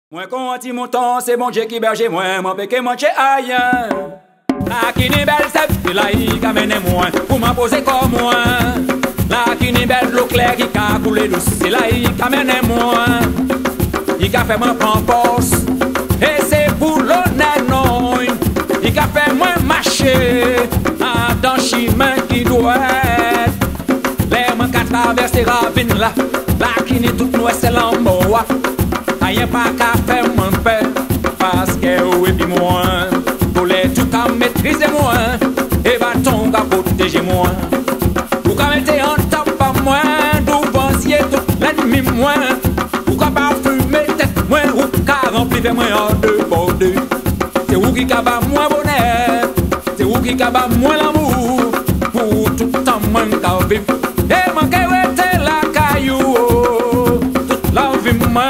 Moi quand mon temps, c'est bon Dieu qui berge moi, mon péché moi chez aïe. La qui n'est belle, c'est la qui amène moi, pour m'imposer comme moi. La qui n'est belle, l'eau claire qui a coulé douce, c'est la qui amène moi. Il a fait moi prendre force, et c'est pour l'honneur non. Il a fait moi marcher, dans chemin qui doit être. Les mains qu'à traverser ravine là, la qui n'est toute noire, c'est l'amboa. Aïe pas qu'à faire mon père, parce que oui puis moi, pour les tout qu'à maîtriser moi, et bâton qu'à protéger moi. Ou qu'à mettre en top à moi, d'où pensiez tout l'ennemi moi. Ou qu'à parfumer tête moi, ou qu'à remplir moi en deux bordeaux. C'est où qui qu'à bas moi bonheur, c'est où qui qu'à bas moi l'amour, pour tout le temps moi qu'à vivre. Et moi qu'à être la caillou, toute la vie moi.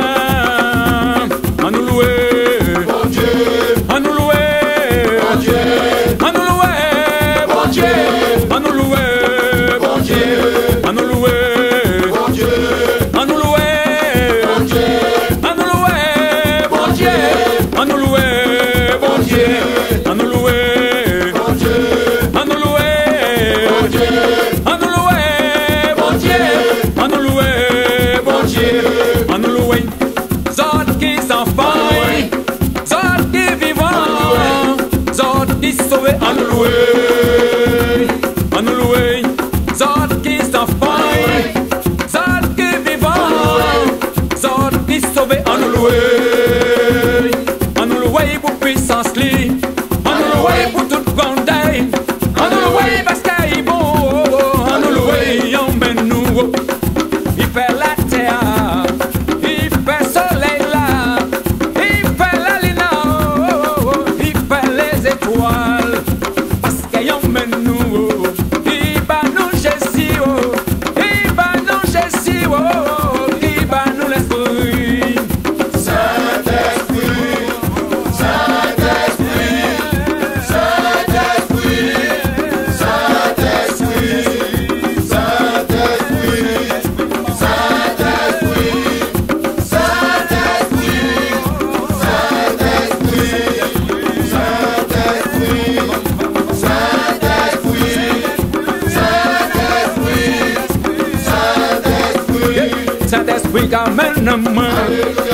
Saint-Esprit qui amène moi,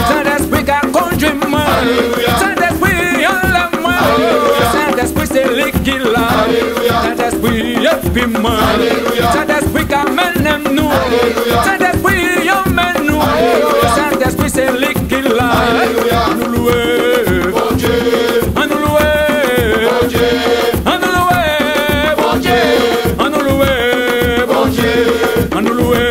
Saint-Esprit qui conduit moi, Saint-Esprit enlève moi, Saint-Esprit c'est lui qui l'a, Saint-Esprit et puis moi, Saint-Esprit qui amène nous, Saint-Esprit emmène nous, Saint-Esprit c'est lui qui l'a, nous louer, bon Dieu, nous louer, bon Dieu, nous louer, bon Dieu, nous louer, bon Dieu, nous louer.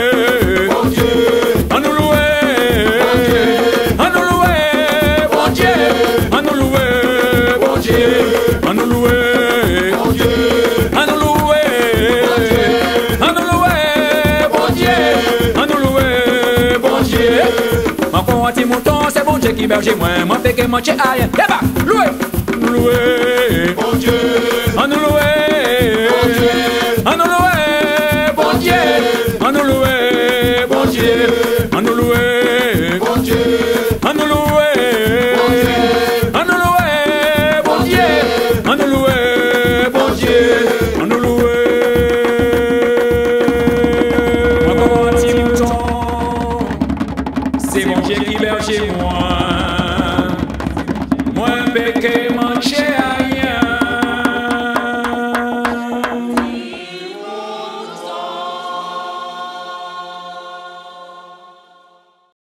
Mon temps, c'est bon Dieu qui berge moi, moi péché moi chez aïe. Débat, loué, loué, bon Dieu, nous loué, bon Dieu, nous loué, bon Dieu, nous loué, bon Dieu, nous loué, bon Dieu, nous loué, nous loué, bon Dieu, nous loué, bon Dieu, nous loué. C'est mon Dieu qui berge moi, moi péché